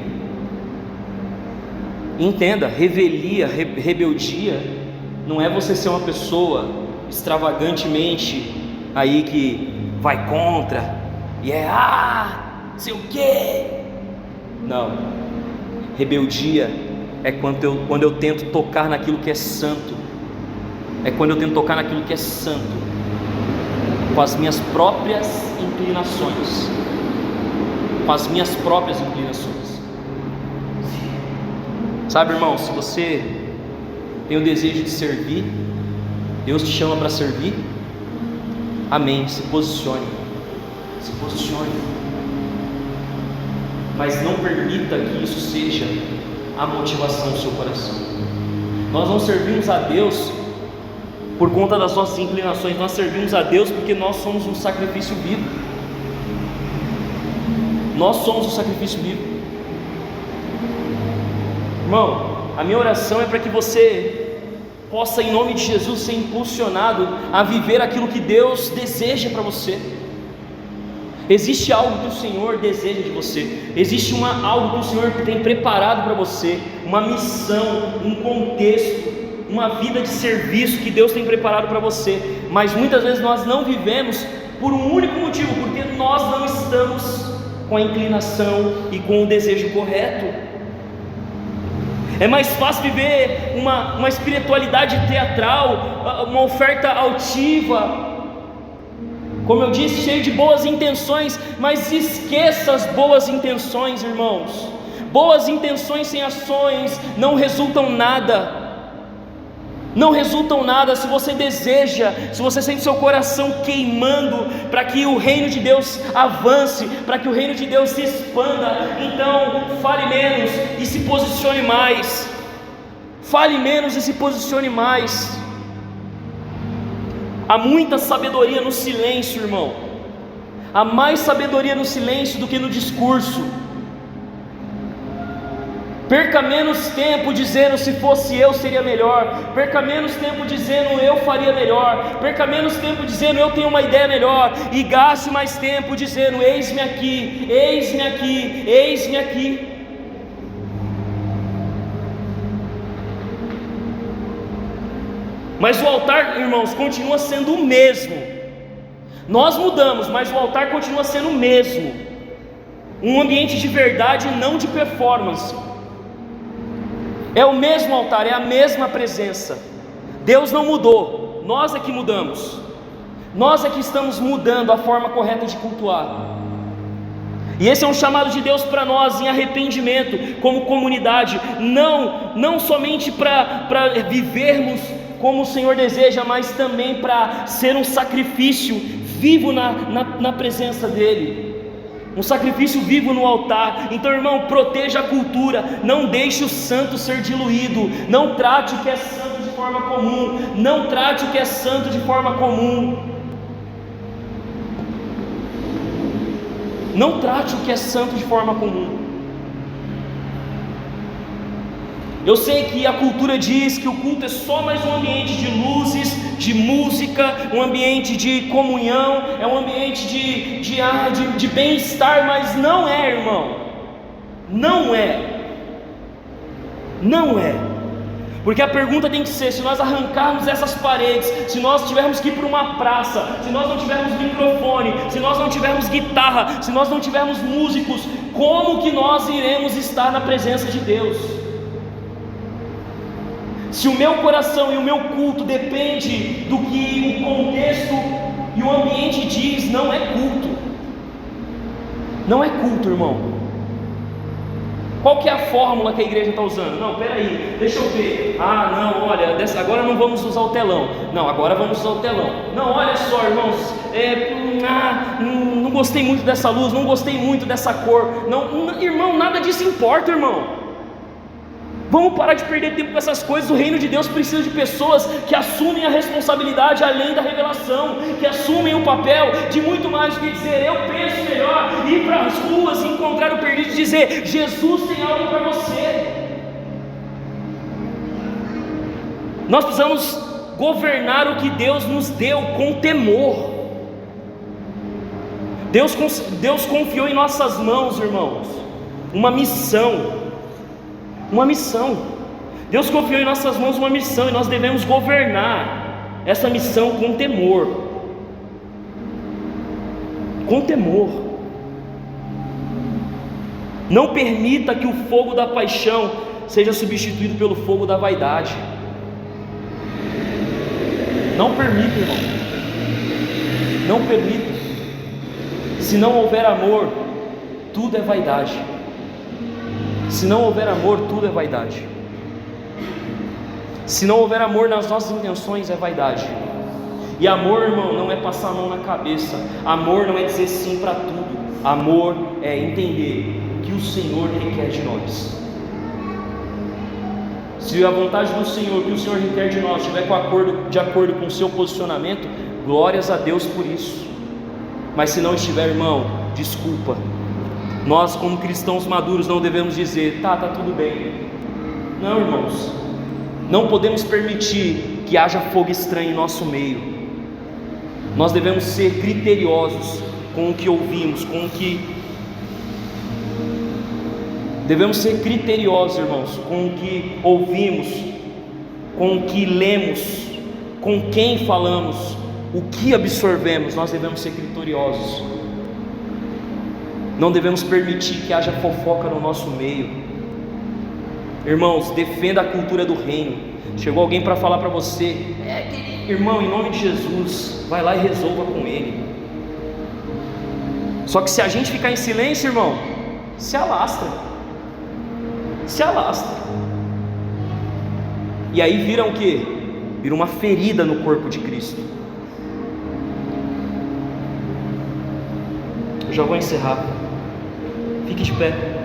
Entenda, rebeldia não é você ser uma pessoa extravagantemente aí que vai contra e sei o quê. Não, rebeldia é quando eu tento tocar naquilo que é santo. É quando eu tento tocar naquilo que é santo com as minhas próprias inclinações. Sabe, irmão, se você tem o desejo de servir, Deus te chama para servir, amém, se posicione, mas não permita que isso seja a motivação do seu coração. Nós não servimos a Deus por conta das nossas inclinações, nós servimos a Deus porque nós somos um sacrifício vivo. Nós somos um sacrifício vivo. Irmão, a minha oração é para que você possa, em nome de Jesus, ser impulsionado a viver aquilo que Deus deseja para você. Existe algo que o Senhor deseja de você, existe algo que o Senhor tem preparado para você, uma missão, um contexto, uma vida de serviço que Deus tem preparado para você, mas muitas vezes nós não vivemos por um único motivo, porque nós não estamos com a inclinação e com o desejo correto. É mais fácil viver uma espiritualidade teatral, uma oferta altiva, como eu disse, cheio de boas intenções, mas esqueça as boas intenções, irmãos. Boas intenções sem ações não resultam nada. não resultam nada. Se você deseja, se você sente seu coração queimando para que o reino de Deus avance, para que o reino de Deus se expanda, então fale menos e se posicione mais. Fale menos e se posicione mais. Há muita sabedoria no silêncio, irmão. Há mais sabedoria no silêncio do que no discurso. Perca menos tempo dizendo se fosse eu seria melhor. Perca menos tempo dizendo eu faria melhor. Perca menos tempo dizendo eu tenho uma ideia melhor. E gaste mais tempo dizendo eis-me aqui, eis-me aqui, eis-me aqui. Mas o altar, irmãos, continua sendo o mesmo. Nós mudamos, mas o altar continua sendo o mesmo. Um ambiente de verdade e não de performance. É o mesmo altar, é a mesma presença. Deus não mudou, nós é que mudamos. Nós é que estamos mudando a forma correta de cultuar. E esse é um chamado de Deus para nós em arrependimento, como comunidade. Não somente para vivermos como o Senhor deseja, mas também para ser um sacrifício vivo na presença dEle. Um sacrifício vivo no altar. Então, irmão, proteja a cultura. Não deixe o santo ser diluído. Não trate o que é santo de forma comum. Não trate o que é santo de forma comum. Não trate o que é santo de forma comum. Eu sei que a cultura diz que o culto é só mais um ambiente de luzes, de música, um ambiente de comunhão, é um ambiente de bem-estar, mas não é, irmão. Não é. Não é. Porque a pergunta tem que ser: se nós arrancarmos essas paredes, se nós tivermos que ir para uma praça, se nós não tivermos microfone, se nós não tivermos guitarra, se nós não tivermos músicos, como que nós iremos estar na presença de Deus? Se o meu coração e o meu culto depende do que o contexto e o ambiente diz, não é culto. Não é culto, irmão. Qual que é a fórmula que a igreja está usando? Não, peraí, deixa eu ver. Não, olha, agora não vamos usar o telão. Não, agora vamos usar o telão. Não, olha só, irmãos, não gostei muito dessa luz, não gostei muito dessa cor. Não, irmão, nada disso importa, irmão. Vamos parar de perder tempo com essas coisas. O reino de Deus precisa de pessoas que assumem a responsabilidade além da revelação, que assumem o papel de muito mais do que dizer eu penso melhor, ir para as ruas e encontrar o perdido e dizer Jesus tem algo para você. Nós precisamos governar o que Deus nos deu com temor. Deus confiou em nossas mãos, irmãos, uma missão. Uma missão. Deus confiou em nossas mãos uma missão, e nós devemos governar essa missão com temor. Com temor. Não permita que o fogo da paixão seja substituído pelo fogo da vaidade. Não permita, irmão. Não permita. Se não houver amor, tudo é vaidade. Se não houver amor, tudo é vaidade. Se não houver amor nas nossas intenções, é vaidade. E amor, irmão, não é passar a mão na cabeça. Amor não é dizer sim para tudo. Amor é entender o que o Senhor requer de nós. Se a vontade do Senhor, o que o Senhor requer de nós, estiver de acordo com o seu posicionamento, glórias a Deus por isso. Mas se não estiver, irmão, desculpa. Nós, como cristãos maduros, não devemos dizer, tá tudo bem. Não, irmãos, não podemos permitir que haja fogo estranho em nosso meio. Nós devemos ser criteriosos com o que ouvimos, devemos ser criteriosos, irmãos, com o que ouvimos, com o que lemos, com quem falamos, o que absorvemos. Nós devemos ser criteriosos. Não devemos permitir que haja fofoca no nosso meio. Irmãos, defenda a cultura do reino. Chegou alguém para falar para você, irmão, em nome de Jesus, vai lá e resolva com ele. Só que se a gente ficar em silêncio, irmão, se alastra. Se alastra. E aí vira o quê? vira uma ferida no corpo de Cristo. Eu já vou encerrar. Fique de pé.